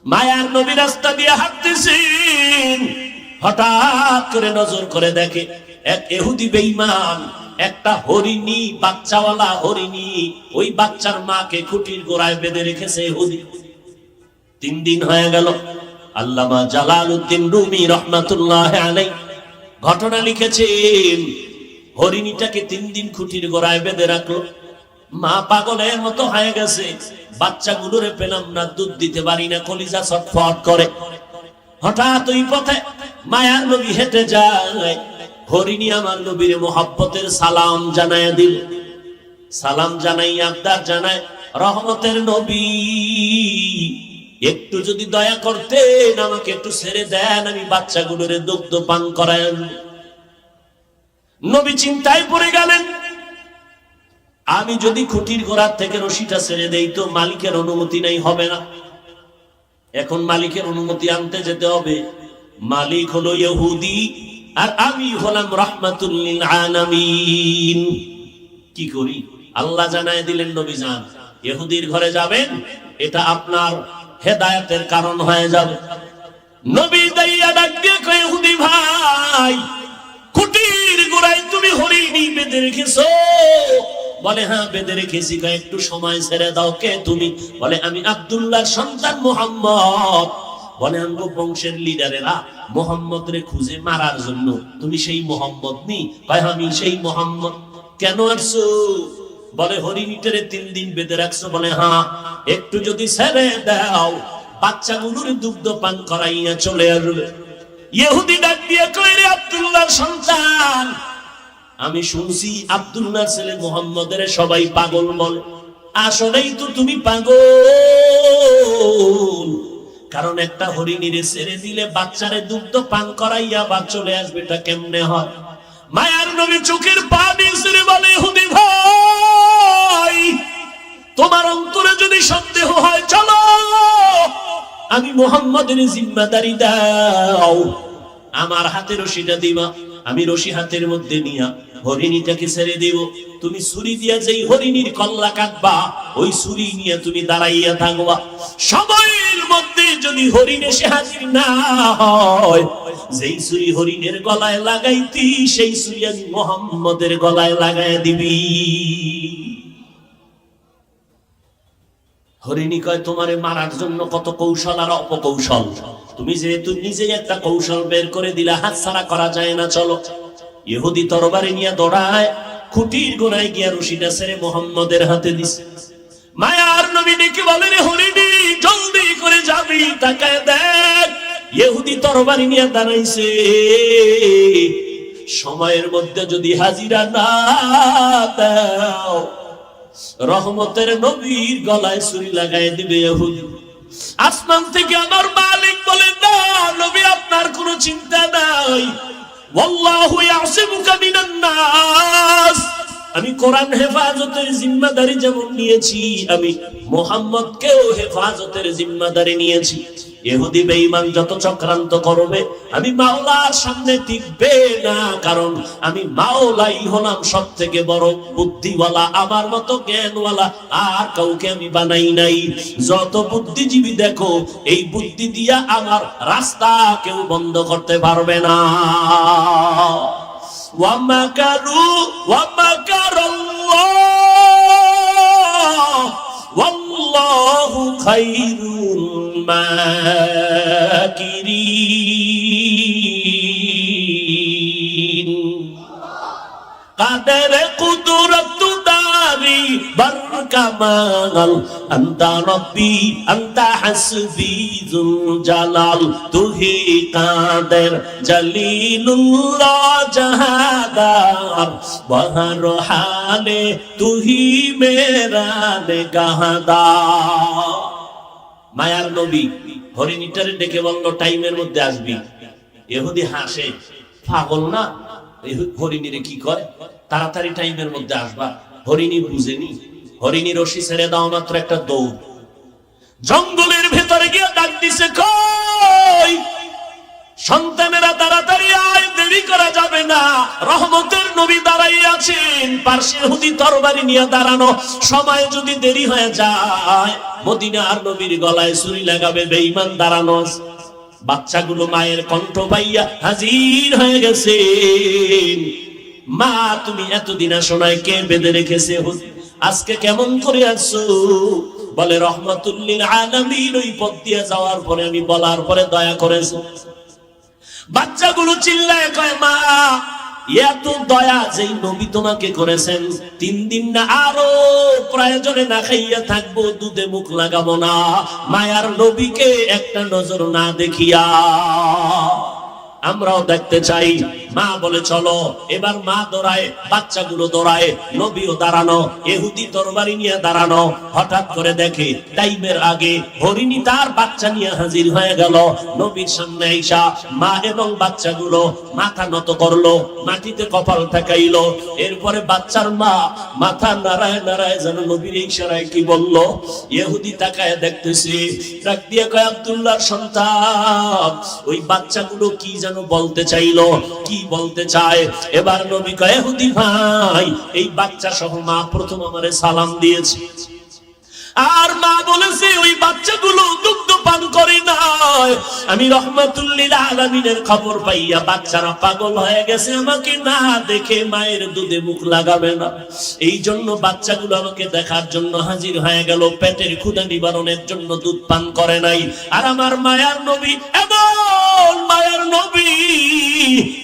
মায়ার নবী রাস্তা দিয়ে হাঁটতেছেন, হঠাৎ করে নজর করে দেখে এক ইহুদি বেঈমান একটা হরিণী, বাচ্চাওয়ালা হরিণী, ওই বাচ্চার মাকে খুঁটির গোড়ায় বেঁধে রেখেছে ইহুদি। 3 দিন হয়ে গেল। আল্লামা জালালউদ্দিন রুমি রহমাতুল্লাহ আলাইহি ঘটনা লিখেছেন, হরিণীটাকে 3 দিন খুঁটির গোড়ায় বেঁধে রাখলো। মা পাগলের মতো হয়ে গেছে, বাচ্চাগুলোরে পেলাম না, দুধ দিতে পারি না, কলিজা ছটফট করে। হঠাৎ ওই পথে মায়ার নবী হেঁটে যায়, হরিণী আমার নবীর মোহাব্বতের সালাম জানায় দিল। সালাম জানাই আবদার জানায়, রহমতের নবী একটু যদি দয়া করতেন, আমাকে একটু ছেড়ে দেন, আমি বাচ্চাগুলোরে দুগ্ধ পান করায়। নবী চিন্তায় পড়ে গেলেন, আমি যদি খুঁটির গোড়ার থেকে রশিটা ছেড়ে দেই তো মালিকের অনুমতি নেই, হবে না। এখন মালিকের অনুমতি আনতে যেতে হবে। মালিক হলো ইহুদি আর আমি হলাম রাহমাতুল লিল আলামিন। কি করি? আল্লাহ জানায় দিলেন, নবী যান, ইহুদির ঘরে যাবেন, এটা আপনার হেদায়েতের কারণ হয়ে যাবে। নবী দাইয়া ডাক দিয়ে কয়, ইহুদি ভাই, খুঁটির গোড়ায় তুমি হরিণী বেঁধে রেখেছো? বলে হ্যাঁ বেঁধে রেখেছি। একটু সময় ছেড়ে দাও। কে তুমি? বলে আমি আব্দুল্লাহর সন্তান মুহাম্মদ। বলে আমগো বংশের লিডারেরা মুহাম্মদ রে খুঁজে মারার জন্য, তুমি সেই মুহাম্মদ নি? কয় আমি সেই মুহাম্মদ। কেন আসছো? বলে হরিণীটারে 3 দিন বেঁধে রাখছো। বলে হ্যাঁ, একটু যদি ছেড়ে দাও বাচ্চাগুলোর দুগ্ধ পান করাইয়া চলে আসবে। ইহুদি ডাক দিয়ে কয়, রে আব্দুল্লাহর সন্তান, আমি শুনছি আব্দুল্লাহর ছেলে মুহাম্মদের সবাই পাগল বলে। আসলেই তো তুমি পাগল, কারণ একটা হরিণীরে ছেড়ে দিলে বাচ্চারে দুগ্ধ পান করাইয়া বা চলে আসবে, এটা কেমনে হয়? মায়ার নবী চোখের পানি ছেড়ে বলে, ইহুদি ভাই, তোমার অন্তরে যদি সন্দেহ হয়, চলো আমি মুহাম্মদের জিম্মাদারি দাও, আমার হাতে রশিটা দিবা, আমি রশি হাতের মধ্যে নিয়া হরিণীটাকে ছেড়ে দেব। তুমি ছুরি দিয়া যেই হরিণীর কল্লা কাটবা, ওই ছুরি নিয়ে তুমি দাঁড়াইয়া থাকবা। সময়ের মধ্যে যদি হরিণ এসে হাজির না হয়, যেই ছুরি হরিণের গলায় লাগাইতি, সেই ছুরি আমি মুহাম্মদের গলায় লাগাইয়া দিবি। হরিণী কয়, তোমারে মারার জন্য কত কৌশল আর অপকৌশল, তুমি যেহেতু নিজেই একটা কৌশল বের করে দিলা, হাতছাড়া করা যায় না, চলো। ইহুদি তরবারি নিয়ে দৌড়ায়, খুঁটির গোড়ায় গিয়া রশিটা ছেড়ে মুহাম্মদের হাতে দিছে। মায়ার নবী ডেকে বলে, রে হরিণী, জলদি করে যাবি, তাকায় দেখ। ইহুদি তরবারি নিয়ে দাঁড়াইছে, সময়ের মধ্যে যদি হাজিরা না দাও, রহমতের নবীর গলায় ছুরি লাগাই দিবে ইহুদি। আসমান থেকে আমার মালিক বলেন, না নবী, আপনার কোনো চিন্তা নাই, ওয়াল্লাহু ইয়াসিমুকা মিনান নাস। আমি কোরআন হেফাজতের জিম্মাদারি যেমন নিয়েছি, আমি মুহাম্মদকেও হেফাজতের জিম্মাদারি নিয়েছি। ইহুদি বেঈমান যত চক্রান্ত করবে, আমি মাওলার সামনে টিকবে না, কারণ আমি মাওলাই হলাম সবথেকে বড় বুদ্ধিওয়ালা। আমার মতো জ্ঞানওয়ালা আর কাউকে আমি বানাই নাই। যত বুদ্ধিজীবী দেখো, এই বুদ্ধি দিয়া আমার রাস্তা কেউ বন্ধ করতে পারবে না। ওয়ামাকারু ওয়ামাকারাল্লাহ ওয়াল্লাহু খায়রুল মাকিরিন। কাদের কুদরত দারি বরকামাল, আনতা রব্বি আনতা হাসবি যুল জালাল, তুহি কাদের জলিলুল্লাহ জাহাদার, বহর হালে তুহি মেরা নিগাহদার। মায়ার নবী হরিণীটারে ডেকে বলল, টাইমের মধ্যে আসবি। ইহুদি হাসে, পাগল না, হরিণীরে কি করে, তাড়াতাড়ি টাইমের মধ্যে আসবা। হরিণী বুঝেনি, হরিণী রশি ছেড়ে দাও মাত্র একটা দৌড়, জঙ্গলের ভেতরে গিয়ে ডাক দিছে, কই সন্তানেরা তাড়াতাড়ি আয়, দেরি করা যাবে না। রহমতের নবী দাঁড়াইয়া আছেন, পার্শ্বে ইহুদি তরবারি নিয়ে দাঁড়ানো, সময় যদি দেরি হয়ে যায় মদিনার নবীর গলায় ছুরি লাগাবে বেঈমান দাঁড়ানো। বাচ্চাগুলো মায়ের কণ্ঠ পাইয়া হাজির হয়ে গেছে। মা, তুমি এতদিন আসো নাই, কে বেঁধে রেখেছে? আজকে কেমন করে আসছো? বলে রহমাতুল লিল আলামিন ওই পথ দিয়ে যাওয়ার পরে আমি বলার পরে দয়া করেছো। বাচ্চাগুলো চিল্লায় কয়, মা এত দয়া যেই নবী তোমাকে করেছেন, 3 দিন না আরো প্রয়োজনে না খাইয়া থাকবো, দুধে মুখ লাগাবো না, মায়ার নবীকে একটা নজর না দেখিয়া। আমরাও দেখতে চাই। মা বলে চলো। এবার মা দৌড়ায়, বাচ্চাগুলো দৌড়ায়, নবীও দাঁড়ানো, ইহুদি তরবারি নিয়ে দাঁড়ানো। হঠাৎ করে দেখে টাইমের আগে হরিণী তার বাচ্চা নিয়ে হাজির হয়ে গেল নবীর সামনে। আইসা মা এবং বাচ্চাগুলো মাথা নত করলো, মাটিতে কপাল ঠেকাইলো। এরপরে বাচ্চার মা মাথা নাড়ায় নাড়ায় যেন নবীর ইশারায় কি বললো। ইহুদি তাকায় দেখতেছে, ডাক দিয়ে কয়, আব্দুল্লাহর সন্তান। ওই বাচ্চাগুলো কি যেন বলতে চাইলো, কি বলতে চায়। এবার নবী কয়, ইহুদি ভাই, এই বাচ্চা সহ মা প্রথম আমারে সালাম দিয়েছে। আর মা বলেছে ওই বাচ্চাগুলো দুগ্ধ পান করে নাই। আমি রহমাতুল লিল আলামিনের খবর পাইয়া বাচ্চারা পাগল হয়ে গেছে, আমাকে না দেখে মায়ের দুধে মুখ লাগাবে না। এই জন্য বাচ্চাগুলো আমাকে দেখার জন্য হাজির হয়ে গেল, পেটের ক্ষুধা নিবারণের জন্য দুধ পান করে নাই। আর আমার মায়ার নবী এমন মায়ার নবী,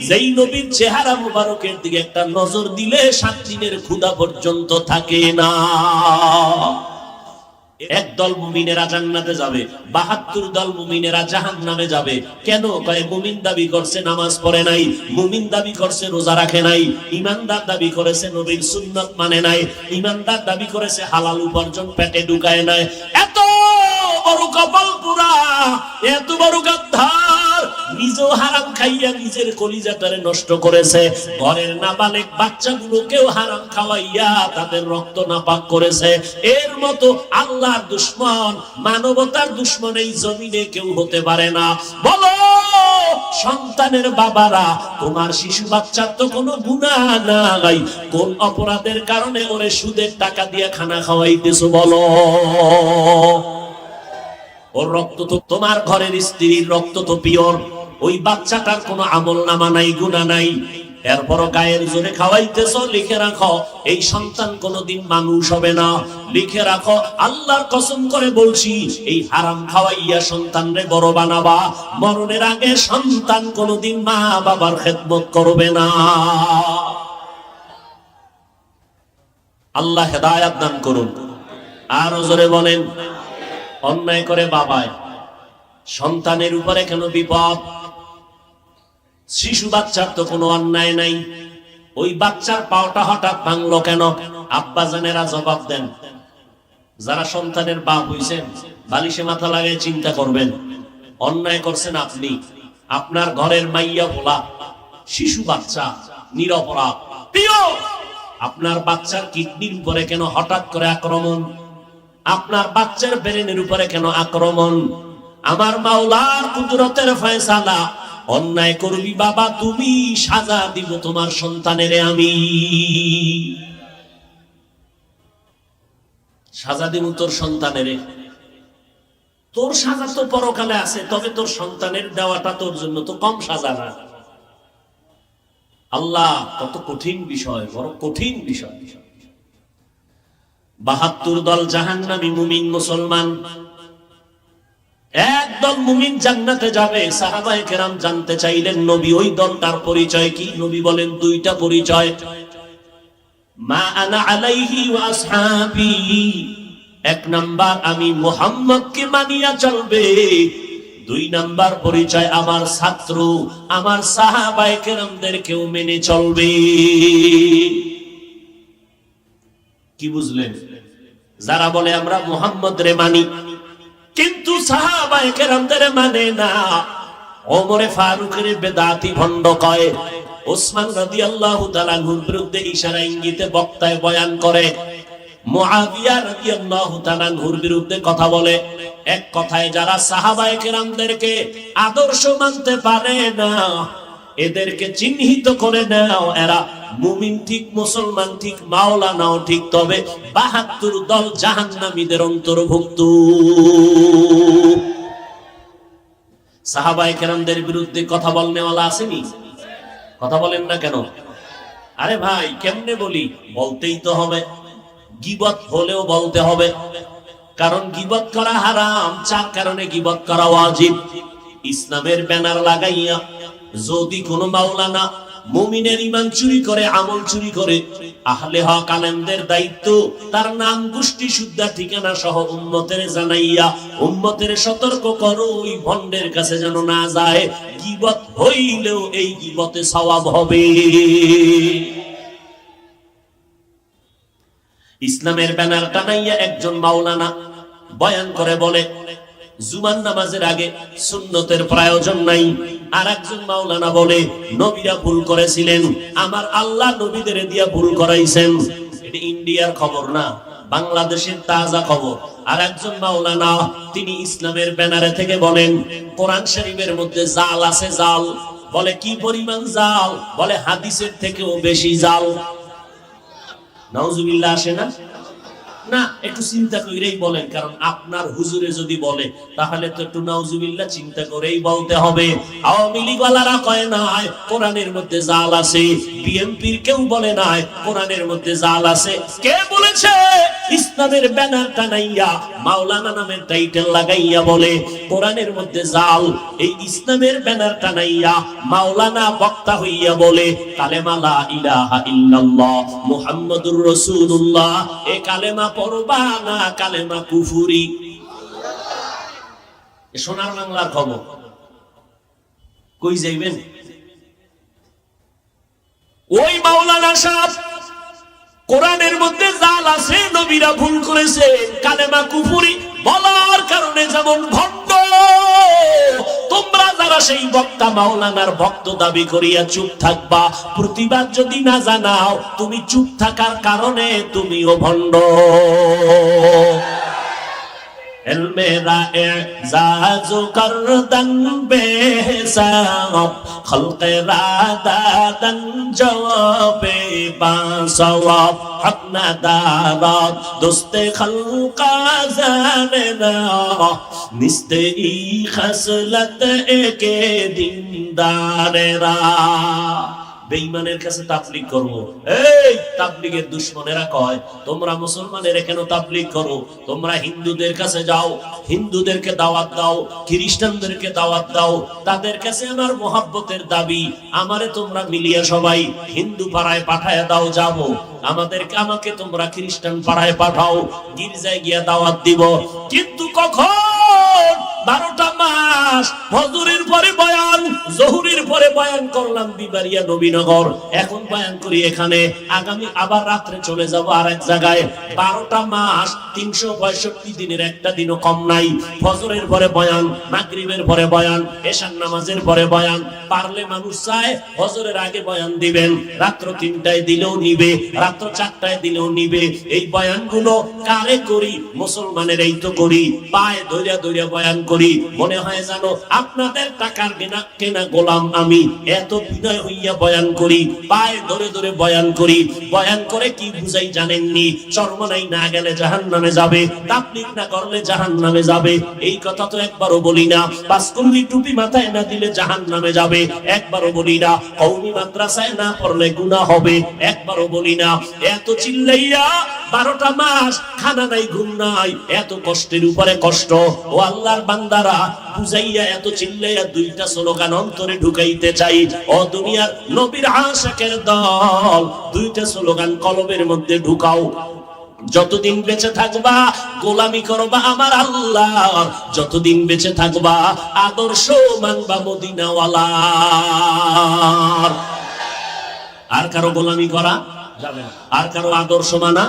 যেই নবীর চেহারা মুবারকের দিকে একটা নজর দিলে 7 দিনের ক্ষুধা পর্যন্ত থাকে না। একদল মুমিনেরা জান্নাতে যাবে, 72 দল মুমিনেরা জাহান্নামে যাবে। কেন? কয় মুমিন দাবি করছে নামাজ পড়ে নাই, মুমিন দাবি করছে রোজা রাখে নাই, ঈমানদার দাবি করেছে নবীর সুন্নাত মানে নাই, ঈমানদার দাবি করেছে হালাল উপার্জন পেটে ঢুকায় নাই। এত বড় কপাল পুরা, এত বড় গাদ্দার, নিজেও হারাম খাইয়া নিজের কলিজাটারে নষ্ট করেছে, ঘরের নাবালেক বাচ্চাগুলোকেও হারাম খাওয়াইয়া তাদের রক্ত নাপাক করেছে। এর মতো আল্লাহর দুশমন, মানবতার দুশমন এই জমিনে কেউ হতে পারে না। বলো সন্তানের বাবারা, তোমার শিশু বাচ্চার তো কোনো গুনাহ নাই, কোন অপরাধের কারণে ওরে সুদের টাকা দিয়ে খানা খাওয়াইতেছো? বলো। ওর রক্ত তো, তোমার ঘরের স্ত্রীর রক্ত তো পিওর। ওই বাচ্চাটার কোনো আমল নামা নাই, গুনাহ নাই, এরপরও গায়ের জোরে খাওয়াইতেছ। লিখে রাখো, এই সন্তান কোনোদিন মানুষ হবে না। লিখে রাখো, আল্লাহর কসম করে বলছি, এই হারাম খাওয়াইয়া সন্তানরে বড় বানাবা, মরণের আগে সন্তান কোনোদিন মা বাবার খেদমত করবে না। আল্লাহ হেদায়েত দান করুন। আরো জোরে বলেন। অন্যায় করে বাবায়, সন্তানের উপরে কেন বিপদ? শিশু বাচ্চার তো কোনো অন্যায় নাই, ওই বাচ্চার পাওটা হঠাৎ ভাঙলো কেন? আব্বা জানেরা জবাব দেন। যারা সন্তানের বাপ হইছেন, বালিশে মাথা লাগিয়ে চিন্তা করবেন, অন্যায় করছেন আপনি। আপনার ঘরের মাইয়া ভোলা শিশু বাচ্চা নিরপরাধ, প্রিয়, আপনার বাচ্চার কিডনির উপরে কেন হঠাৎ করে আক্রমণ? আপনার বাচ্চার ব্রেনের উপরে কেন আক্রমণ? আমার মাওলার কুদরতের ফয়সালা। অন্যায় করবি বাবা তুমি, সাজা দিব তোমার সন্তানেরে আমি। সাজা দিব তোর সন্তানেরে। তোর সাজা তো পরকালে আছে, তবে তোর সন্তানের দেওয়াটা তোর জন্য তো কম সাজা না। আল্লাহ, কত কঠিন বিষয়, বড় কঠিন বিষয়। 72 দল জাহান্নামী মুমিন মুসলমান, একদল মুমিন জান্নাতে যাবে। সাহাবায়ে কেরাম জানতে চাইলেন, নবী ওই দলটার পরিচয় কি? নবী বলেন 2টা পরিচয়। মা আনা আলাইহি ওয়া আসহাবি, 1 নাম্বার আমি মুহাম্মদকে মানিয়া চলবে। 2 নাম্বার পরিচয় আমার ছাত্র, আমার সাহাবায়ে কেরামদেরকেও মেনে চলবে। কি বুঝলেন? যারা বলে আমরা মুহাম্মদ রে মানি, কিন্তু সাহাবায়ে কেরামদের মানে না, ওমরে ফারুকের বেদাতি ভণ্ড কয়, ওসমান রাদিয়াল্লাহু তাআলা আনহুর বিরুদ্ধে ইশারা ইঙ্গিতে বক্তায় বয়ান করে, মুআবিয়া রাদিয়াল্লাহু তাআলা আনহুর বিরুদ্ধে কথা বলে। এক কথায় যারা সাহাবায়ে কেরামদেরকে আদর্শ মানতে পারে না, এদেরকে চিহ্নিত করে নাও, এরা মুমিন ঠিক, মুসলমান ঠিক, মাওলানাও ঠিক, তবে ৭২ দল জাহান্নামীদের অন্তর্ভুক্ত। সাহাবায়ে কেরামদের বিরুদ্ধে কথা বলনেওয়ালা আসেনি? কথা বলেন না কেন? আরে ভাই কেমনে বলি? বলতেই তো হবে। গীবত হলেও বলতে হবে, কারণ গীবত করা হারাম, ৪ কারণে গীবত করা ওয়াজিব। ইসলামের ব্যানার লাগাইয়া যদি কোনো মাওলানা মুমিনের ঈমান চুরি করে, আমল চুরি করে, আহলে হক আলেমদের দায়িত্ব তার নাম, গোষ্ঠী, সুদ্ধা, ঠিকানা সহ উম্মতের জানাইয়া উম্মতের সতর্ক করো, ওই ভণ্ডের কাছে যেন না যায়। গীবত হইলেও এই গীবতে সওয়াব হবে। ইসলামের ব্যানার টানাইয়া একজন মাওলানা বয়ান করে বলে জুমার নামাজের আগে সুন্নতের প্রয়োজন নাই। আর একজন মাওলানা বলে নবীরা ভুল করেছিলেন, আমার আল্লাহ নবীদের দিয়া ভুল করাইছেন। এটা ইন্ডিয়ার খবর না, বাংলাদেশের তাজা খবর। আর একজন মাওলানা তিনি ইসলামের ব্যানারে থেকে বলেন কোরআন শরীফের মধ্যে জাল আছে, জাল। বলে কি পরিমাণ জাল? বলে হাদিসের থেকেও বেশি জাল। নাউজুবিল্লাহ আসে না? না, একটু চিন্তা করেই বলেন, কারণ আপনার হুজুরে যদি বলে তাহলে তো একটু নাউজুবিল্লাহ চিন্তা করেই বলতে হবে। আওয়ামী লীগ ওয়ালারা কয় নাই কোরআনের মধ্যে জাল আছে, বিএনপির কেউ বলে নাই কোরআনের মধ্যে জাল আছে। কে বলেছে? ইসলামের ব্যানার টানাইয়া মাওলানা নামের টাইটেল লাগাইয়া বলে কোরআনের মধ্যে জাল। এই ইসলামের ব্যানার টানাইয়া মাওলানা বক্তা হইয়া বলে কালেমা লা ইলাহা ইল্লাল্লাহ মুহাম্মাদুর রাসূলুল্লাহ। এই কালেমা পড়বা না কালেমা কুফরি। সোনার বাংলার খবর। কই যাইবেন? ওই মাওলানা সাহেব কোরআনের মধ্যে জাল আছে, নবীরা ভুল করেছে, কালেমা কুফরি বলার কারণে যেমন ভণ্ড, তোমরা যারা সেই বক্তা মাওলানার ভক্ত দাবি করিয়া চুপ থাকবা, প্রতিবাদ যদি না জানাও, তুমি চুপ থাকার কারণে তুমিও ভণ্ড। মেরা এজাজু করদন বেসাব খলকে রাদাদন জওয়াবে বাসওয়াব হক না দারাত দোস্তে খলকা জানেনা নিস্তে ই খসলত একে দিনদারেরা। বেঈমানের কাছে তাবলীগ করব। এই তাবলীগের দুশমনেরা কয় তোমরা মুসলমানেরা কেন তাবলীগ করো? তোমরা হিন্দুদের কাছে যাও, হিন্দুদেরকে দাওয়াত দাও, খ্রিস্টানদেরকে দাওয়াত দাও, তাদের কাছে আমার মহব্বতের দাবি, আমারে তোমরা মিলিয়ে সবাই হিন্দু পাড়ায় পাঠায় দাও, যাব। আমাকে তোমরা খ্রিস্টান পাড়ায় পাঠাও, গির্জায় গিয়া দাওয়াত দিব। কিন্তু কখন 12টা মাস ফজরের পরে বয়ান, জোহরের পরে বয়ান করলাম বিবারিয়া নবীনগর, এখন বয়ান করি এখানে, আগামী আবার রাত্রে চলে যাব আর এক জায়গায়। 12টা মাস 365 দিনের একটা দিনও কম নাই। ফজরের পরে বয়ান, মাগরিবের পরে বয়ান, এশার নামাজের পরে বয়ান। পারলে মানুষ চায় ফজরের আগে বয়ান দিবেন, রাত্র 3টায় দিলেও নিবে, রাত্র 4টায় দিলেও নিবে। এই বয়ানগুলো কারে করি? মুসলমানের এই তো করি, পায়ে ধইরা ধইরা বয়ান করি, মনে হয় জানো আপনাদের টাকার কেনা গোলাম আমি। এত বিনয় হইয়া বয়ান করি, পায়ে ধরে ধরে বয়ান করি। বয়ান করে কি বুঝাই জানেননি? চরমনাই না গেলে জাহান্নামে যাবে, তাবলীগ না করলে জাহান্নামে যাবে। এই কথা তো একবারও বলি না। পাঁচকুল্লি টুপি মাথায় না দিলে জাহান্নামে যাবে, একবারও বলি না। কওমি মাদ্রাসায় না পড়লে গুনাহ হবে, একবারও বলি না। এত চিল্লাইয়া 12টা মাস খানা নাই, ঘুম নাই, এত কষ্টের উপরে কষ্ট। ও আল্লাহর বান্দারা, বুঝাইয়া এত চিল্লাইয়া 2টা স্লোগান অন্তরে ঢুকাইতে চাই। ও দুনিয়ার নবীর আশিকের দল, 2টা স্লোগান কলবের মধ্যে ঢুকাও। যতদিন বেঁচে থাকবা গোলামি করবা আমার আল্লাহর, যতদিন বেঁচে থাকবা আদর্শ মানবা মদিনাওয়ালার। আর কারো গোলামি করা যাবে না, আর কারো আদর্শ মানা।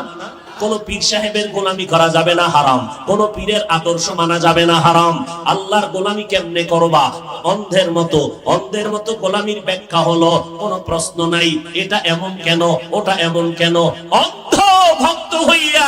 কোন পীর সাহেবের গোলামি করা যাবে না, হারাম। কোন পীরের আদর্শ মানা যাবে না, হারাম। আল্লাহর গোলামি কেমনে করবা? অন্ধের মতো। অন্ধের মতো গোলামির ব্যাখ্যা হলো কোনো প্রশ্ন নাই, এটা এমন কেন, ওটা এমন কেন। অন্ধ ভক্ত হইয়া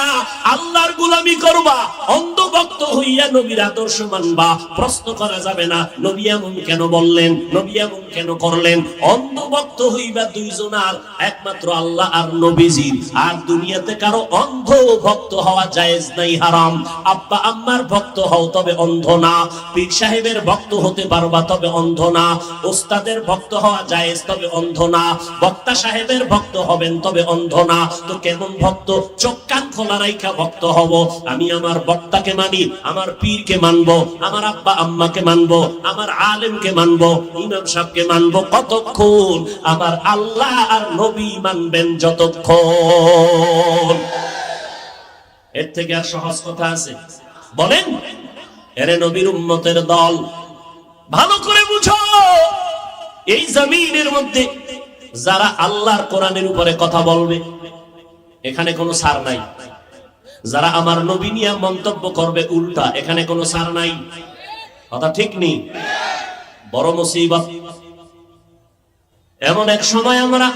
আল্লাহর গোলামি করবা, অন্ধ ভক্ত হইয়া নবীর আদর্শ মানবা। প্রশ্ন করা যাবে না নবী এমন কেন বললেন, নবী এমন কেন করলেন। অন্ধ ভক্ত হইবা দুইজনার, একমাত্র আল্লাহ আর নবীজির। আর দুনিয়াতে কারো অন্ধ ভক্ত হওয়া জায়েজ নাই, হারাম। আব্বা আম্মার ভক্ত হও তবে অন্ধ না, পীর সাহেবের ভক্ত হতে পারবা তবে অন্ধ না, ওস্তাদের ভক্ত হওয়া জায়েজ তবে অন্ধ না, বক্তা সাহেবের ভক্ত হবেন তবে অন্ধ না। তো কেমন ভক্ত? চোখ কান খোলা রাইখা ভক্ত হব। আমি আমার বক্তাকে মানি, আমার পীরকে মানবো, আমার আব্বা আম্মাকে মানবো, আমার আলেমকে মানবো, ইমাম সাহেবকে মানবো কতক্ষণ? আমার আল্লাহ আর নবী মানবেন যতক্ষণ। এর থেকে আর সহজ কথা আছে? বলেন। এরে নবীর উম্মতের দল, ভালো করে বুঝো, এই জমিনের মধ্যে যারা আল্লাহর কোরআনের উপরে কথা বলবে, এখানে কোনো ছাড় নাই। যারা আমার নবী নিয়ে মন্তব্য করবে উল্টা, এখানে কোনো ছাড় নাই। কথা ঠিক নেই? বড় মুসিবত। এমন এক সময় আমরা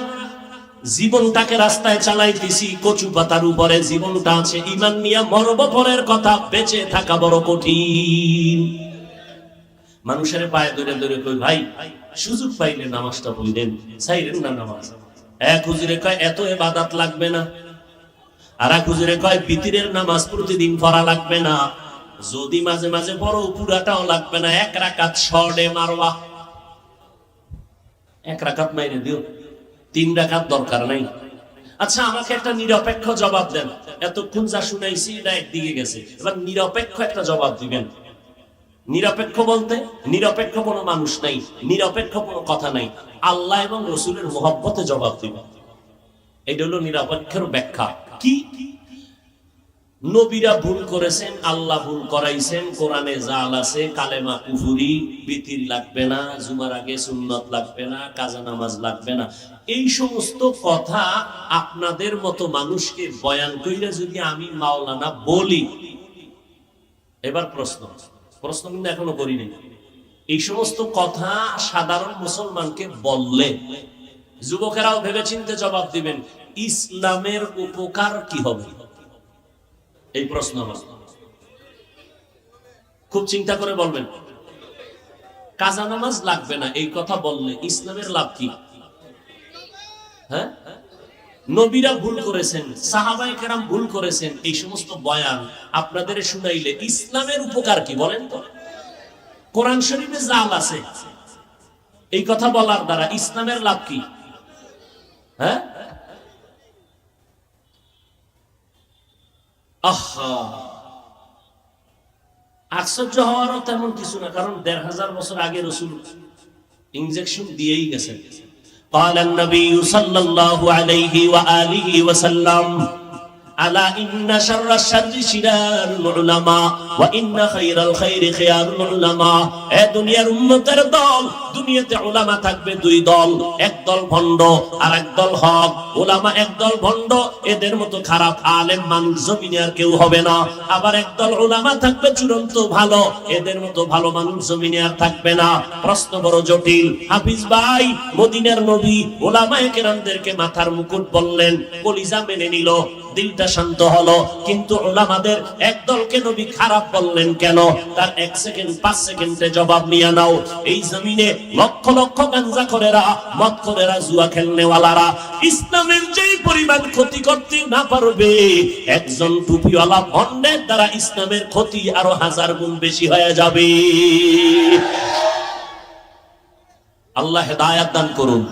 জীবনটাকে রাস্তায় চালাইতেছি কচু পাতার উপরে, জীবনটা আছে ঈমান নিয়ে মরব, পরের কথা বেঁচে থাকা বড় কঠিন। মানুষের পায়ে ধরে ধরে কই, ভাই সুযোগ পাইলে নামাজটা পড়লেন, চাইলেন না নামাজ। এক হুজুরে কয় এত ইবাদত লাগবে না, আর এক হুজুরে কয় বিতিরের নামাজ প্রতিদিন পড়া লাগবে না, যদি মাঝে মাঝে পড়ো পুরাটাও লাগবে না, এক রাকাত শর্টে মারবা, এক রাকাত মাইরে দিও, 3 রাকাত দরকার নাই। আচ্ছা আমাকে একটা নিরপেক্ষ জবাব দেন, এতক্ষণ যা শুনাইছি এটা একদিকে গেছে, এবার নিরপেক্ষ একটা জবাব দিবেন। নিরপেক্ষ বলতে নিরপেক্ষ কোনো মানুষ নাই, নিরপেক্ষ কোনো কথা নাই, আল্লাহ এবং রসুলের মহব্বতে জবাব দিবেন। এটা হলো নিরপেক্ষের ব্যাখ্যা। কি? নবীরা ভুল করেছেন, আল্লাহ ভুল করাইছেন, কোরআনে জাল আছে, কালেমা কুফুরি, বিতির লাগবে না, জুমার আগে সুন্নত লাগবে না, কাজা নামাজ লাগবে না, এই সমস্ত কথা আপনাদের মতো মানুষকে বয়ান কইরা যদি আমি মাওলানা বলি, এবার প্রশ্ন কিন্তু এখনো করিনি, এই সমস্ত কথা সাধারণ মুসলমানকে বললে যুবকেরাও ভেবেচিন্তে জবাব দিবেন, ইসলামের উপকার কি হবে? এই প্রশ্ন খুব চিন্তা করে বলবেন। কাজা নামাজ লাগবে না এই কথা বললে ইসলামের লাভ কি? হ্যাঁ, নবীরা ভুল করেছেন, সাহাবায়ে কেরাম ভুল করেছেন, এই সমস্ত বয়ান আপনাদের শুনাইলে ইসলামের উপকার কি বলেন তো? কোরআন শরীফে জাল আছে, এই কথা বলার দ্বারা ইসলামের লাভ কি? হ্যাঁ, আশ্চর্য হওয়ারও তেমন কিছু না, কারণ 1500 বছর আগে রাসূল ইনজেকশন দিয়েই গেছেন। قال النبي صلى الله عليه وآله وسلم ألا إن شر الشر شرار العلماء وإن خير الخير خيار العلماء। এ দুনিয়ার উম্মতের দল, দুনিয়াতে উলামা থাকবে দুই দল, এক দল ভণ্ড আর এক দল হক। উলামা এক দল ভণ্ড, এদের মতো খারাপ আলেম মানুষ জমিনে আর কেউ হবে না। আবার এক দল উলামা থাকবে চূড়ান্ত ভালো, এদের মতো ভালো মানুষ জমিনে আর থাকবে না। প্রশ্ন বড় জটিল। হাফিজ ভাই, মদিনার নবী উলামায়ে কেরামদেরকে মাথার মুকুট বললেন, কলিজা মেনে নিল, দিলটা শান্ত হলো, কিন্তু উলামাদের এক দলকে নবী খারাপ বললেন কেন? তার 1 সেকেন্ড 5 সেকেন্ডে জবাব নিয়ে নাও। এই জমিনে লক্ষ লক্ষ গাঞ্জাখোরেরা, মদখোরেরা, জুয়া খেলনেওয়ালারা ইসলামের যেই পরিমাণ ক্ষতি করতে না পারবে, একজন টুপিওয়ালা ভণ্ডের দ্বারা ইসলামের ক্ষতি আরো 1000 গুণ বেশি হয়ে যাবে। আল্লাহ হেদায়েত দান করুন।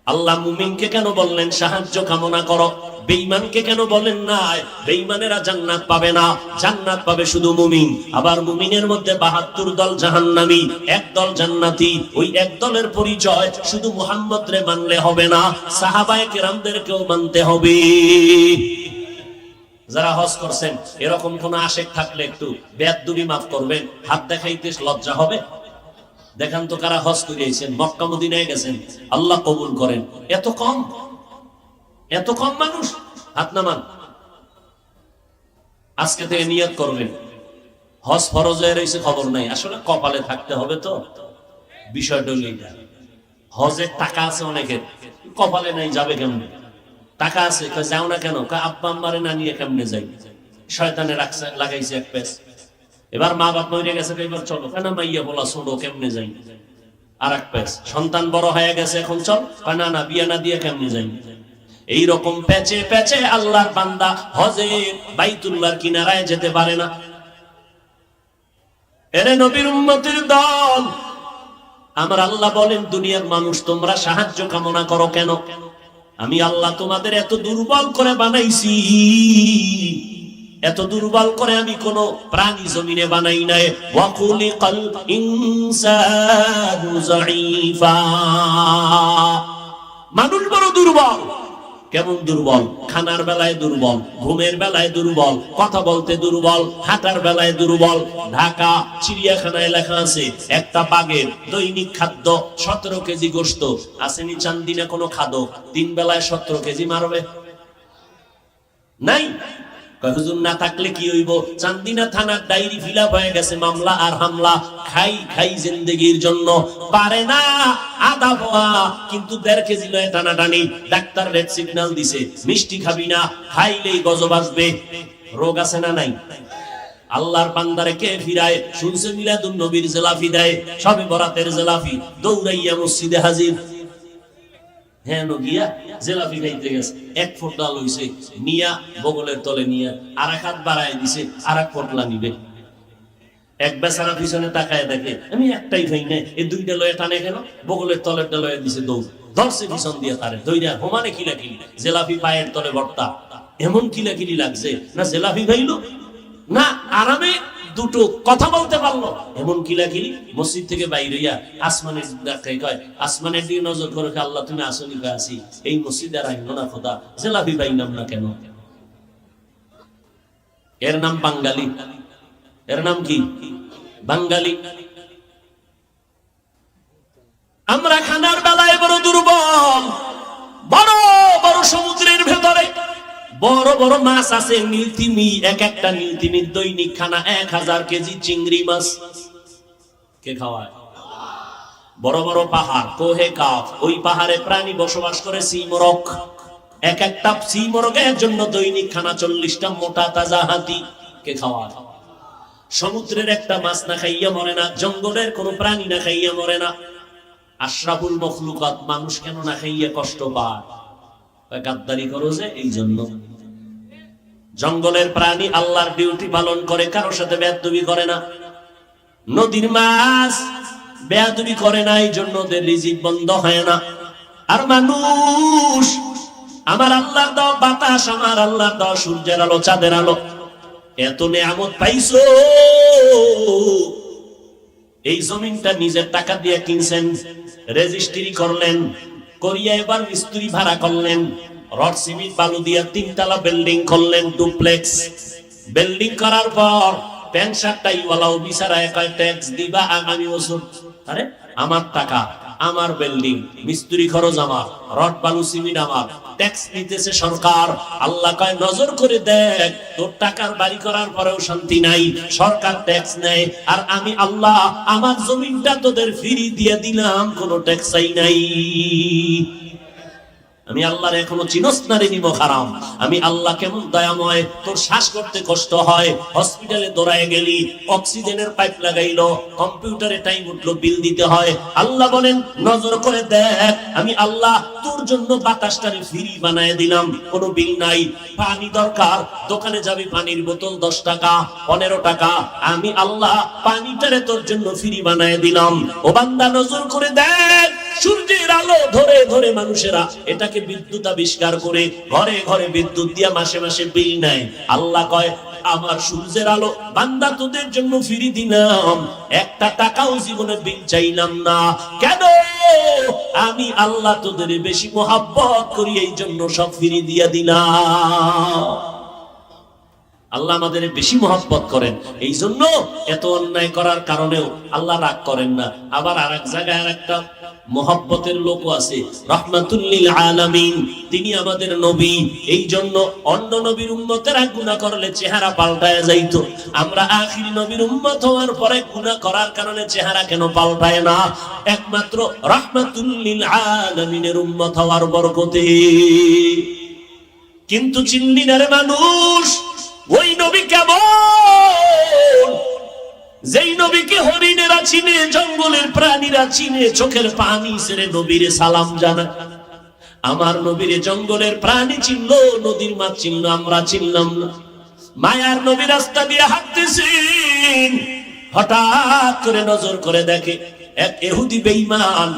আল্লাহ মুমিনকে কেন বললেন সাহায্য কামনা করো, বেঈমানকে কেন বলেন না বেঈমানেরা জান্নাত পাবে না, জান্নাত পাবে শুধু মুমিন। আবার মুমিনের মধ্যে 72 দল জাহান্নামী, এক দল জান্নাতি। ওই এক দলের পরিচয় শুধু মুহাম্মদ রে মানলে হবে না, সাহাবায়ে কেরামদেরকেও মানতে হবে। যারা হজ করছেন, এরকম কোন আশেক থাকলে একটু বেয়াদবি মাফ করবেন, হাত দেখাইতে লজ্জা হবে? দেখান তো কারা হজ করিয়েছেন, মক্কা মদিনায় গেছেন, আল্লাহ কবুল করেন। এত কম মানুষ হাত নামান। আজকে থেকে নিয়ত করবেন, হজ ফরজ হয়ে রয়েছে খবর নাই, আসলে কপালে থাকতে হবে। তো বিষয়টা হলো এইটা, হজের টাকা আছে অনেকের, কপালে নাই, যাবে কেমনে? টাকা আছে, যাও না কেন? আব্বা আম্মারে না নিয়ে কেমনে যাই? শয়তানে লাগাইছে এক পেস। এবার মা বাপ মরে গেছে, এবার চলো। কেন মাইয়া বলা ছোড়ো, কেমনে যাই? আর এক পেস। সন্তান বড় হয়ে গেছে, এখন চল। না না, বিয়ে না দিয়ে কেমনে যাই? এইরকম পেঁচে পেঁচে আল্লাহর বান্দা হজে বাইতুল্লাহর কিনারায় যেতে পারে না। এরে নবীর উম্মতের দল, আমার আল্লাহ বলেন, দুনিয়ার মানুষ তোমরা সাহায্য কামনা করো কেন? আমি আল্লাহ তোমাদের এত দুর্বল করে বানাইছি, এত দুর্বল করে আমি কোন প্রাণী জমিনে বানাই নাই। ওয়া খুলিকাল ইনসানু যায়ীফা, মানুষ বড় দুর্বল। কেমন দুর্বল? খানার বেলায় দুর্বল, ঘুমের বেলায় দুর্বল, কথা বলতে দুর্বল, হাঁটার বেলায় দুর্বল। ঢাকা চিড়িয়াখানায় লেখা আছে একটা বাঘের দৈনিক খাদ্য 17 কেজি গোশত। আসেনি চান্দিনা কোনো খাদক 3 বেলায় 17 কেজি মারবে? নাই। হুজুর না থাকলে কি হইব? চান্দিনা থানার ডায়েরি ফিল আপ হয়ে গেছে, মামলা আর হামলা। খাই খাই জিন্দেগির জন্য পারে না আদা পোয়া, কিন্তু 1.5 কেজি লয় টানাটানি। ডাক্তার রেড সিগন্যাল দিছে, মিষ্টি খাবি না, খাইলেই গজব আসবে। রোগ আছে না নাই? আল্লাহর বান্দারে কে ফিরায়? শুনছে মিলাদুন নবীর জেলাফি দেয়, সবে বরাতের জেলাফি, দৌড়াইয়া মসজিদে হাজির। হ্যাঁ, গিয়া জেলাপি খাইতে গেছে, 1 ফোঁটা লইছে, নিয়া বগলের তলে নিয়া আর এক হাত বাড়ায় দিছে, আর এক ফোঁটলা নিবে। এক বেচারা পিছনে তাকায় দেখে, আমি একটাই খাই না, এই 2টা লয়ে টানে কেন? বগলের তলেরটা লয়ে দিছে, দৌড় ধরছে পিছন দিয়ে তারে, দইরা হোমানে কিলাকিলি, জেলাপি পায়ের তলে ভর্তা। এমন কিলাকিলি লাগছে না জেলাপি খাইলো না আরামে দুটো কথা বলতে পারলো, এমন কিলাকিলি। মসজিদ থেকে বাইরে হইয়া আসমানের ডাকে কয়, আসমানের দিকে নজর করে, আল্লাহ তুমি আসনি কয় আসি, এই মসজিদে আর আইনো না খোদা, জেলাপি পাইলাম না কেন? এর নাম বাঙালি। এর নাম কি? বাঙালি। আমরা খানার বেলায় বড় দুর্বল। বড় বড় সমুদ্রের ভেতরে বড় বড় মাছ আছে, নীলতিমি। এক একটা নীলতিমির দৈনিক খানা 1000 কেজি চিংড়ি মাছ। কে খাওয়ায়? বড় বড় পাহাড়, কোহে কাফ, ওই পাহাড়ে প্রাণী বসবাস করে, সিমরক। এক একটা সিমরকের জন্য দৈনিক খানা 40টা মোটা তাজা হাতি। কে খাওয়ায়? সমুদ্রের একটা মাছ না খাইয়া মরে না, জঙ্গলের কোন প্রাণী না খাইয়া মরে না। আশরাফুল মখলুকাত মানুষ কেন না খাইয়া কষ্ট পায়? গাদ্দারি করো যে এই জন্য। জঙ্গলের প্রাণী আল্লাহর ডিউটি পালন করে, কারোর সাথে বেয়াদবি করে না। নদীর মাছ বেয়াদবি করে না, এই জন্য ওদের রিজিক বন্ধ হয় না। আর মানুষ, আমার আল্লাহর দাও বাতাস, আমার আল্লাহর দাও সূর্যের আলো, চাঁদের আলো, এত নেয়ামত পাইছো। এই জমিনটা নিজের টাকা দিয়ে কিনছেন, রেজিস্ট্রি করলেন, করিয়া এবার মিস্ত্রি ভাড়া করলেন, রড সিমেন্ট বালু দিয়া 3 তলা বিল্ডিং করলেন, ডুপ্লেক্স। বিল্ডিং করার পর প্যান্ট শার্টটাই ওয়ালাও বিচারায় কয় ট্যাক্স দিবা আগামী বছর। আরে আমার টাকা, আমার বিল্ডিং, মিস্ত্রি খরচ আমার, রড বালু সিমেন্ট আমার, ট্যাক্স নিতেছে সরকার। আল্লাহ কয় নজর করে দেখ, তোর টাকার বাড়ি করার পরেও শান্তি নাই, সরকার ট্যাক্স নেয়, আর আমি আল্লাহ আমার জমিনটা তোদের ফ্রি দিয়ে দিলাম, কোনো ট্যাক্সই নাই। আমি আল্লাহর এখনো চিনস না রে নিমক হারাম। আমি আল্লাহ কেমন দয়াময়, তোর শ্বাস করতে কষ্ট হয়, হসপিটালে দৌড়ায় গেলি, অক্সিজেনের পাইপ লাগাইলো, কম্পিউটারে টাইম উঠলো, বিল দিতে হয়। আল্লাহ বলেন নজর করে দেখ, আমি আল্লাহ তোর জন্য বাতাসটারে ফ্রি বানায় দিলাম, কোনো বিল নাই। পানি দরকার, দোকানে যাবি, পানির বোতল 10 টাকা, 15 টাকা, আমি আল্লাহ পানিটারে তোর জন্য ফ্রি বানায় দিলাম। ও বান্দা নজর করে দেখ, সূর্যের আলো ধরে ধরে মানুষেরা এটাকে বিদ্যুৎ আবিষ্কার করে ঘরে ঘরে বিদ্যুৎ দিয়া মাসে মাসে বিল নেয়। আল্লাহ কয় আমার সূর্যের আলো বান্দা তোদের জন্য ফ্রি দিলাম, 1 টাকাও জীবনে বিল চাইলাম না। কেন? আমি আল্লাহ তোদের বেশি মোহাব্বত করি, এই জন্য সব ফ্রি দিয়া দিলাম। আল্লাহ আমাদের বেশি মহব্বত করেন, এই জন্য এত অন্যায় করার কারণেও আল্লাহ রাগ করেন না। আবার আরেক জায়গায় আরেকটা মহব্বতের লোক আছে, রাহমাতুল লিল আলামিন, তিনি আমাদের নবী। এই জন্য অন্য নবীর উম্মতেরা গুনাহ করলে চেহারা পাল্টায় যাইতো, আমরা আখির নবীর উম্মত হওয়ার পরে গুনাহ করার কারণে চেহারা কেন পাল্টায় না? একমাত্র রাহমাতুল লিল আলামিনের উম্মত হওয়ার বরকতে। কিন্তু চিনলি না রে মানুষ, ওই নবী কেমন, যেই নবীকে হরিণেরা চিনে, জঙ্গলের প্রাণীরা চিনে, চোখের পানি ছেড়ে নবীরে সালাম জানায়। আমার নবীরে জঙ্গলের প্রাণী চিনলো, নদীর মাছ চিনলো, আমরা চিনলাম না। মায়ার নবী রাস্তা দিয়ে হাঁটতেছেন, হঠাৎ করে নজর করে দেখে এক ইহুদি বেঈমান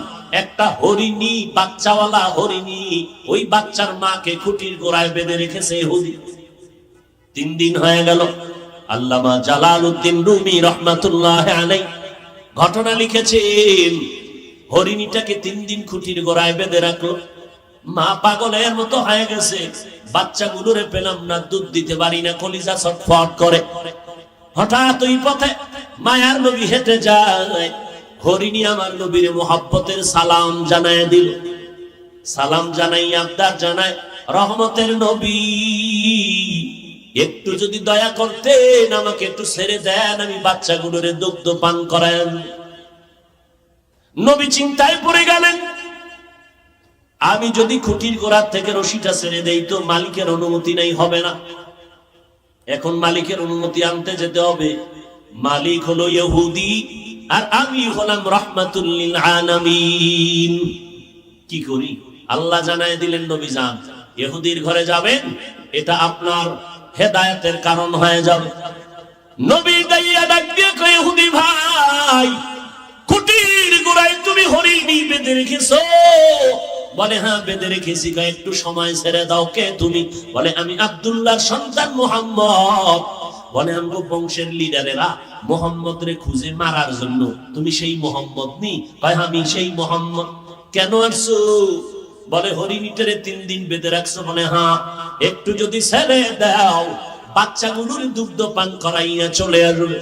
একটা হরিণী, বাচ্চাওয়ালা হরিণী, ওই বাচ্চার মাকে খুঁটির গোড়ায় বেঁধে রেখেছে ইহুদি। 3 দিন হয়ে গেল। আল্লামা জালালউদ্দিন রুমি রহমাতুল্লাহ আলাইহি ঘটনা লিখেছেন, হরিণীটাকে 3 দিন খুঁটির গোড়ায় বেঁধে রাখলো। মা পাগলের মতো হয়ে গেছে, বাচ্চাগুলোরে পেলাম না, দুধ দিতে পারি না, কলিজা ছটফট করে। হঠাৎ ওই পথে মায়ার নবী হেঁটে যায়, হরিণী আমার নবীর মোহাব্বতের সালাম জানায় দিল। সালাম জানাই আবদার জানায়, রহমতের নবী একটু যদি দয়া করতেন, আমাকে একটু ছেড়ে দেন, আমি বাচ্চাগুলোরে দুগ্ধ পান করায়েন। নবী চিন্তায় পড়ে গেলেন, আমি যদি খুঁটির গোড়ার থেকে রশিটা ছেড়ে দেই তো মালিকের অনুমতি নেই, হবে না। এখন মালিকের অনুমতি আনতে যেতে হবে। মালিক হলো ইহুদি আর আমি হলাম রাহমাতুল লিল আলামিন। কি করি? আল্লাহ জানায় দিলেন, নবী যান, ইহুদির ঘরে যাবেন, এটা আপনার হেদায়েতের কারণ হয়ে যাবে। নবী দাইয়া ডাক দিয়ে কয়, ইহুদি ভাই, খুঁটির গোড়ায় তুমি হরিণী বেঁধে রেখেছো? বলে হ্যাঁ বেঁধে রেখেছি। কয় একটু সময় ছেড়ে দাও। কে তুমি? বলে আমি আব্দুল্লাহর সন্তান মুহাম্মদ। বলে আমগো বংশের লিডারেরা মুহাম্মদ রে খুঁজে মারার জন্য, তুমি সেই মুহাম্মদ নি? কয় আমি সেই মুহাম্মদ। কেন আসছো? বলে হরিণীটারে 3 দিন বেঁধে রাখছো। বলে হ্যাঁ, একটু যদি ছেড়ে দাও বাচ্চাগুলোর দুগ্ধ পান করাইয়া চলে আসবে।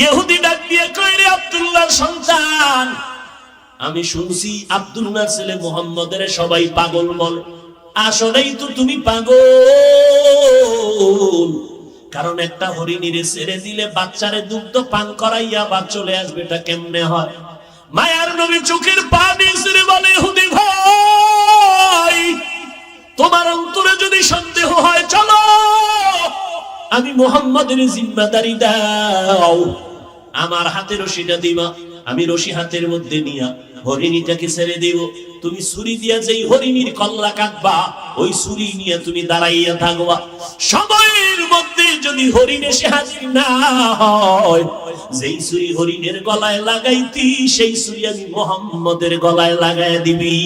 ইহুদি ডাক দিয়ে কয়, রে আব্দুল্লাহর সন্তান, আমি শুনছি আব্দুল্লাহর ছেলে মুহাম্মদের সবাই পাগল বলে। আসলেই তো তুমি পাগল, কারণ একটা হরিণীরে ছেড়ে দিলে বাচ্চারে দুগ্ধ পান করাইয়া আবার চলে আসবে, এটা কেমনে হয়? মায়ার নবী চোখের পানি ছেড়ে বলে, ইহুদি ভাই, তোমার অন্তরে যদি সন্দেহ হয়, চলো আমি মুহাম্মদের জিম্মাদারি দাও, আমার হাতে রশিটা দিবা, আমি রশি হাতের মধ্যে নিয়া হরিণীটাকে ছেড়ে দেব। তুমি ছুরি দিয়া যেই হরিণীর কল্লা কাটবা, ওই ছুরি নিয়ে তুমি দাঁড়াইয়া থাকবা। সময়ের মধ্যে যদি হরিণ এসে হাজির না হয়, যেই ছুরি হরিণের গলায় লাগাইতি, সেই ছুরি আমি মুহাম্মদের গলায় লাগাই দিবি।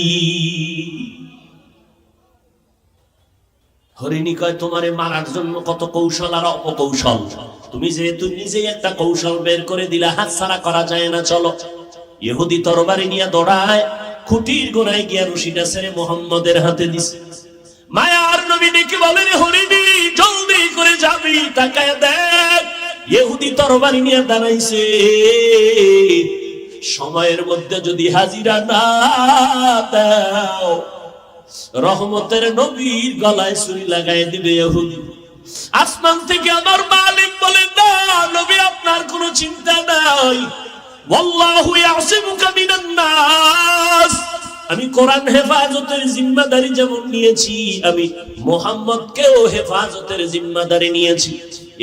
হরিণী কয়, তোমারে মারার জন্য কত কৌশল আর অপকৌশল, তুমি যেহেতু নিজেই একটা কৌশল বের করে দিলা, হাতছাড়া করা যায় না, চলো। ইহুদি তরবারি নিয়ে দৌড়ায়, খুঁটির গোড়ায় গিয়া রশিটা ছেড়ে মুহাম্মদের হাতে দিছে। মায়ার নবী ডেকে বলেন, হরিণী জলদি করে যাবি, তাকায় দেখ, ইহুদি তরবারি নিয়ে দাঁড়াইছে, সময়ের মধ্যে যদি হাজিরা না দাও, রহমতের নবীর গলায় ছুরি লাগাই দিবে ইহুদি। আসমান থেকে আমার মালিক বলেন, না নবী, আপনার কোনো চিন্তা নাই, ওয়াল্লাহু ইয়াসিমুকা মিনান নাস। আমি কোরআন হেফাজতের জিম্মাদারি যেমন নিয়েছি, আমি মুহাম্মদকেও হেফাজতের জিম্মাদারি নিয়েছি।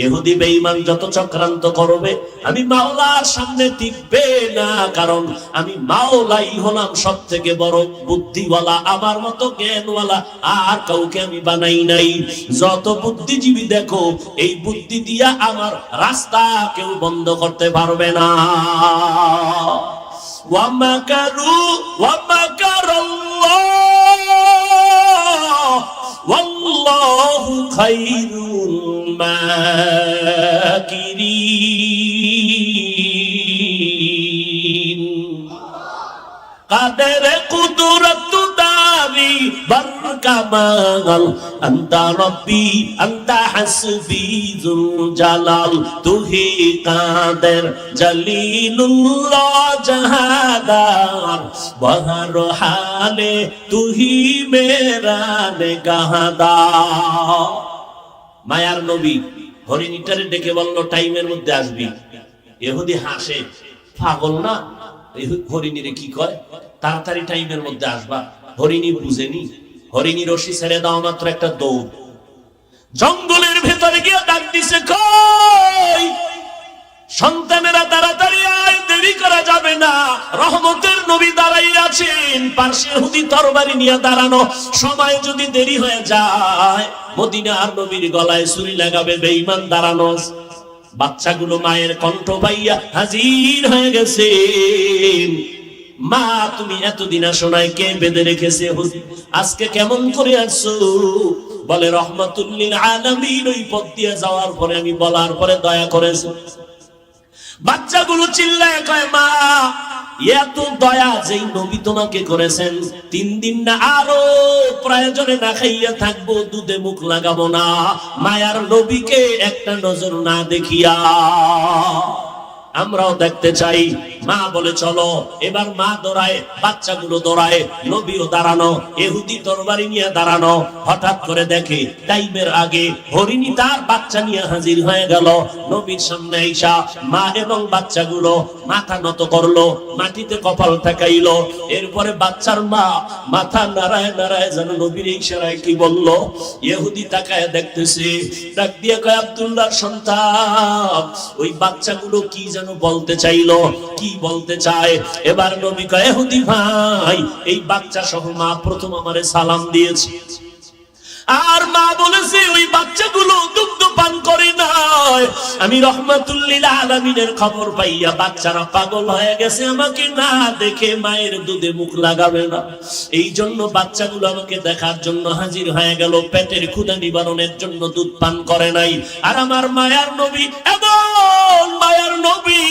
ইহুদি বেঈমান যত চক্রান্ত করবে, আমি মাওলার সামনে টিকবে না, কারণ আমি মাওলাই হলাম সবথেকে বড় বুদ্ধিওয়ালা, আমার মতো জ্ঞানওয়ালা আর কাউকে আমি বানাই নাই। যত বুদ্ধিজীবী দেখো, এই বুদ্ধি দিয়া আমার রাস্তা কেউ বন্ধ করতে পারবে না। ওয়ামাকারু ওয়ামাকারাল্লাহ ওয়াল্লাহু খায়রুল মাকিরিন। কাদের কুদরত দাবি বরকামাল, আনতা রব্বি আনতা হাসবি যুল জালাল, তুহি কাদের জলিলুল্লাহ জাহাদার, বহর হালে তুহি মেরা নেগাহদার। মায়ার নবী হরিণীটারে ডেকে বলল, টাইমের মধ্যে আসবি। ইহুদি হাসে, পাগল না, হরিণীরে কি কয়, তাড়াতাড়ি টাইমের মধ্যে আসবা। হরিণী বুঝেনি, হরিণী রশি ছেড়ে দাও মাত্র একটা দৌড়, জঙ্গলের ভেতরে গিয়ে ডাক দিছে, কই সন্তানেরা তাড়াতাড়ি আয়, দেরি করা যাবে না, রহমতের নবী দাঁড়াই আছেন, পার্শ্বে ইহুদি তরবারি নিয়ে দাঁড়ানো, সময় যদি দেরি হয়ে যায় মদিনার নবীর গলায় ছুরি লাগাবে বেঈমান দাঁড়ানো। বাচ্চাগুলো মায়ের কণ্ঠ পাইয়া হাজির হয়ে গেছে। মা তুমি এতদিন আসো নাই, কে বেঁধে রেখেছে? আজকে কেমন করে আসছো? বলে রহমাতুল লিল আলামিন ওই পথ দিয়ে যাওয়ার পরে আমি বলার পরে দয়া করেছে। বাচ্চাগুলো চিল্লায় কয়, মা এত দয়া যেই নবী তোমাকে করেছেন, 3 দিন না আরো প্রয়োজনে না খাইয়া থাকবো, দুধে মুখ লাগাবো না, মায়ার নবীকে একটা নজর না দেখিয়া। আমরাও দেখতে চাই। মা বলে চলো। এবার মা দৌড়ায়, বাচ্চাগুলো দৌড়ায়, নবীও দাঁড়ানো, ইহুদি তরবারি নিয়ে দাঁড়ানো। হঠাৎ করে দেখে টাইমের আগে হরিণী তার বাচ্চা নিয়ে হাজির হয়ে গেল নবীর সামনে। আইসা মা এবং বাচ্চাগুলো মাথা নত করলো, মাটিতে কপাল ঠেকাইলো। এরপরে বাচ্চার মা মাথা নাড়ায় নাড়ায় যেন নবীর ইশারায় কি বলল। ইহুদি তাকায় দেখতেছে, ডাক দিয়ে কয়, আব্দুল্লাহর সন্তান, ওই বাচ্চাগুলো কি যেন বলতে চাইলো, কি বলতে চায়? এবার নবী কয়, ইহুদি ভাই, এই বাচ্চা সহ মা প্রথম আমারে সালাম দিয়েছে, আর মা বলেছে ওই বাচ্চাগুলো দুগ্ধ পান করে নাই। আমি রহমাতুল লিল আলামিনের খবর পাইয়া বাচ্চারা পাগল হয়ে গেছে, আমাকে না দেখে মায়ের দুধে মুখ লাগাবে না। এই জন্য বাচ্চাগুলো আমাকে দেখার জন্য হাজির হয়ে গেল, পেটের ক্ষুধা নিবারণের জন্য দুধ পান করে নাই। আর আমার মায়ার নবী এমন মায়ার নবী,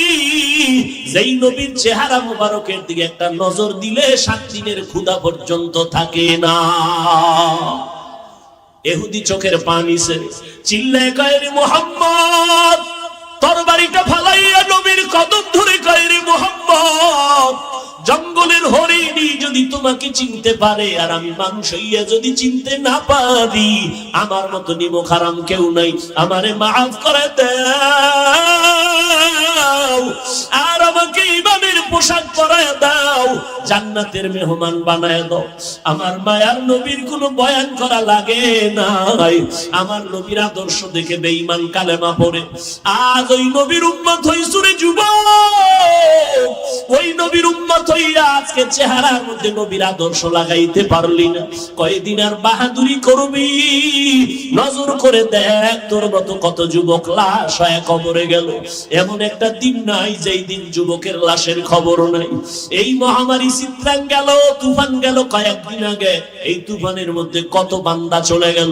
যেই নবীর চেহারা মুবারকের দিকে একটা নজর দিলে 7 দিনের ক্ষুধা পর্যন্ত থাকে না। ইহুদি চোখের পানি ছেড়ে চিল্লায় কয়, রে মুহাম্মদ, তরবারিটা ফালাইয়া নবীর কদম ধরে কয়, রে মুহাম্মদ, জঙ্গলের হরিণী যদি তোমাকে চিনতে পারে আর আমি মানুষ হইয়া যদি চিনতে না পারি, আমার মতো নিমক হারাম কেউ নাই, আমারে মাফ করে দাও, আর আমাকে ইমানের পোশাক পরায় দাও, জান্নাতের মেহমান বানায় দাও। আমার মায়ার নবীর কোনো বয়ান করা লাগে নাই, আমার নবীর আদর্শ দেখে বেঈমান কালেমা পড়ে। আজ ওই নবীর উম্মত হইছো রে যুবক, ওই নবীর উম্মত হইয়া আজকে চেহারার মধ্যে নবীর আদর্শ লাগাইতে পারলি না। কয়দিন আর বাহাদুরি করবি? নজর করে দেখ, তোর মতো কত যুবক লাশ হয়ে কবরে গেল। এমন একটা দিন নাই যেই দিন যুবকের লাশের খবর নাই। এই মহামারী চিত্রাং গেল, তুফান গেল কয়েকদিন আগে, এই তুফানের মধ্যে কত বান্দা চলে গেল।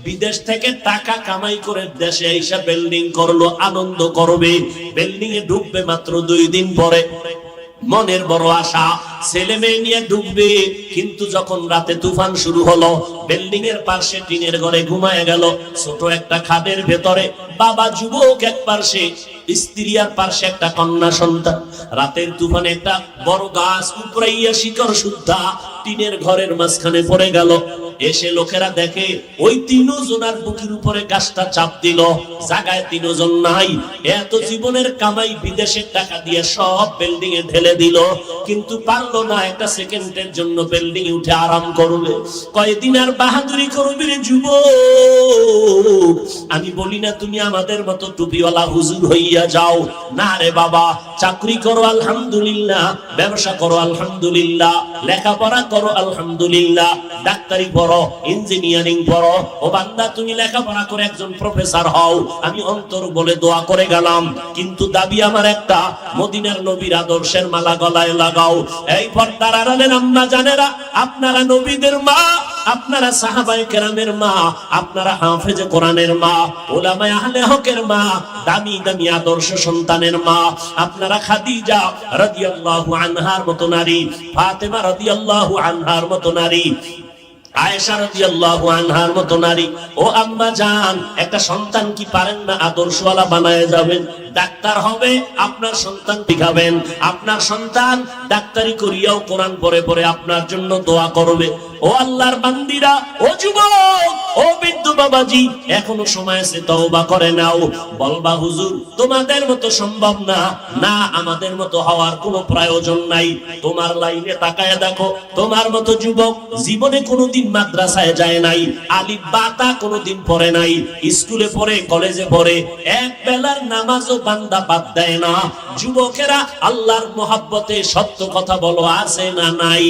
বিদেশ থেকে টাকা কামাই করে দেশে আইসা বিল্ডিং করলো, আনন্দ করবে, বিল্ডিং এ ঢুকবে মাত্র 2 দিন পরে। মনের বড় আশা, ছেলে মেয়ে নিয়ে ঢুকবে, কিন্তু যখন রাতে তুফান শুরু হলো, বিল্ডিং এর পাশে টিনের ঘরে ঘুমায় গেল, ছোট একটা খাদের ভেতরে বাবা যুবক এক পাশে, স্ত্রী আর পাশে একটা কন্যা সন্তান। রাতের তুফানে একটা বড় গাছ উপড়াইয়া শিকড় সুদ্ধা টিনের ঘরের মাঝখানে পড়ে গেল। এসে লোকেরা দেখে ওই 3 জনের বুকের উপরে গাছটা চাপ দিল, জায়গায় 3 জন নাই। এত জীবনের কামাই বিদেশের টাকা দিয়ে সব বিল্ডিং এ ঢেলে দিল, কিন্তু পারলো না একটা সেকেন্ডের জন্য বিল্ডিং এ উঠে আরাম করবে। কয়দিন আর বাহাদুরি করবি রে যুবক? আমি বলি না তুমি আমাদের মতো টুপিওয়ালা হুজুর হইয়া যাও, না রে বাবা, চাকরি করো আলহামদুলিল্লাহ, ব্যবসা করো আলহামদুলিল্লাহ, লেখাপড়া করো আলহামদুলিল্লাহ, ডাক্তারি পড়ো, ইঞ্জিনিয়ারিং পড়ো। ও বান্দা, তুমি লেখাপড়া করে একজন প্রফেসর হও, আমি অন্তর বলে দোয়া করে গেলাম, কিন্তু দাবি আমার একটা, মদিনার নবীর আদর্শের মালা গলায় লাগাও। এই পর্দার আড়ালের আম্মা জানেরা, আপনারা নবীদের মা, আপনারা সাহাবায়ে কেরামের মা, আপনারা হাফেজে কোরআনের মা, উলামায়ে আহলে হকের মা, দামি দামি আদর্শ সন্তানের মা। আপনারা খাদিজা রাদিয়াল্লাহু আনহার মতো নারী, ফাতেমা রাদিয়াল্লাহু আনহার মতো নারী, আয়েশা রাদিয়াল্লাহু আনহার মতো নারী। ও আম্মা জান, একটা সন্তান কি পারেন না আদর্শওয়ালা বানায় যাবেন? ডাক্তার হবে, আপনার সন্তান শিখাবেন, আপনার সন্তান ডাক্তারি করিয়াও কোরআন পড়ে পড়ে আপনার জন্য দোয়া করবে। ও আল্লাহর বান্দিরা, ও যুবক, ও বৃদ্ধ বাবাজি, এখনো সময় আছে, তওবা করে নাও। বলবা হুজুর তোমাদের মতো সম্ভব না, না আমাদের মতো হওয়ার কোনো প্রয়োজন নাই। তোমার লাইনে তাকায় দেখো, তোমার মতো যুবক জীবনে কোনোদিন মাদ্রাসায় যায় নাই, আলিফ বা তা কোনোদিন পড়ে নাই, স্কুলে পড়ে, কলেজে পড়ে, এক বেলার নামাজও বান্দা বাদ দেয় না। যুবকেরা আল্লাহর মহব্বতে সত্য কথা বলো, আছে না নাই?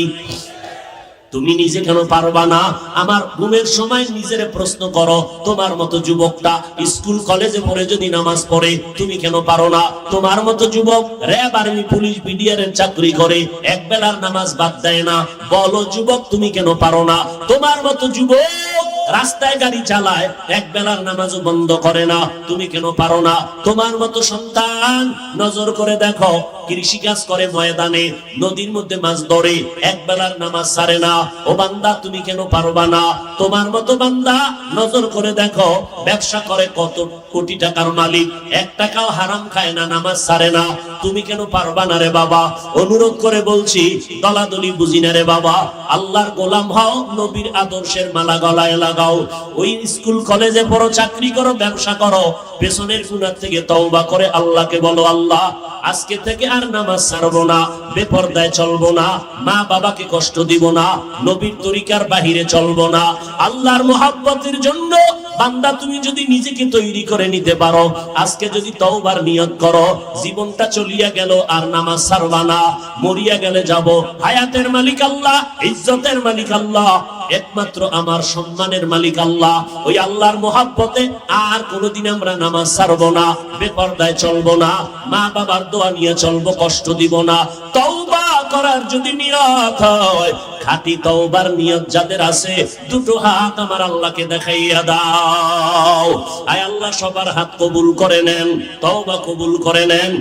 তুমি নিজে কেন পারবা না? আমার ঘুমের সময় নিজেরে প্রশ্ন করো, তোমার মতো যুবকটা স্কুল কলেজে পড়ে যদি নামাজ পড়ে, তুমি কেন পারো না? তোমার মতো যুবক র‍্যাব, আর্মি, পুলিশ, বিডিআরের চাকরি করে, এক বেলার নামাজ বাদ দেয় না, বলো যুবক তুমি কেন পারো না? তোমার মতো যুবক রাস্তায় গাড়ি চালায়, এক বেলার নামাজও বন্ধ করে না, তুমি কেন পারো না? তোমার মতো সন্তান নজর করে দেখো, কৃষিকাজ করে, ময়দানে নদীর মধ্যে মাছ ধরে, এক বেলার নামাজ ছাড়ে না, ও বান্দা তুমি কেন পারবা না? তোমার মতো বান্দা নজর করে দেখো, ব্যবসা করে, কত কোটি টাকার মালিক, এক টাকাও হারাম খায় না, নামাজ ছাড়ে না, তুমি কেন পারবা না রে বাবা? অনুরোধ করে বলছি, দলাদলি বুঝি না রে বাবা, আল্লাহর গোলাম হও, নবীর আদর্শের মালা গলায় লাগাও। ওই স্কুল কলেজে পড়ো, চাকরি করো, ব্যবসা করো, পেছনের গুনাহ থেকে তওবা করে আল্লাহকে বলো, আল্লাহ আজকে থেকে আর নামাজ ছাড়বো না, বেপরদায় চলবো না, মা বাবাকে কষ্ট দিব না, নবীর তরিকার বাহিরে চলবো না। আল্লাহর মহব্বতের জন্য বান্দা তুমি যদি নিজেকে তৈরি করে নিতে পারো, আজকে যদি তওবার নিয়ত করো, জীবনটা চলিয়া গেল আর নামাজ ছাড়বা না, মরিয়া গেলে যাব, হায়াতের মালিক আল্লাহ, ইজ্জতের মালিক আল্লাহ, একমাত্র আমার সম্মানের মালিক আল্লাহ। ওই আল্লাহর মহব্বতে আর কোনোদিন আমরা নামাজ ছাড়বো না, বেপরদায় চলবো না, মা বাবার দোয়া নিয়ে চলবো, কষ্ট দিব না। তওবা করার যদি নিয়ত হয়, খাঁটি তওবার নিয়ত যাদের আছে, দুটো হাত আমার আল্লাহকে দেখাইয়া দাও। আয় আল্লাহ সবার হাত কবুল করে নেন, তওবা কবুল করে নেন,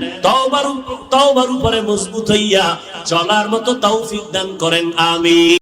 তওবার উপরে মজবুত হইয়া চলার মতো তৌফিক দান করেন, আমিন।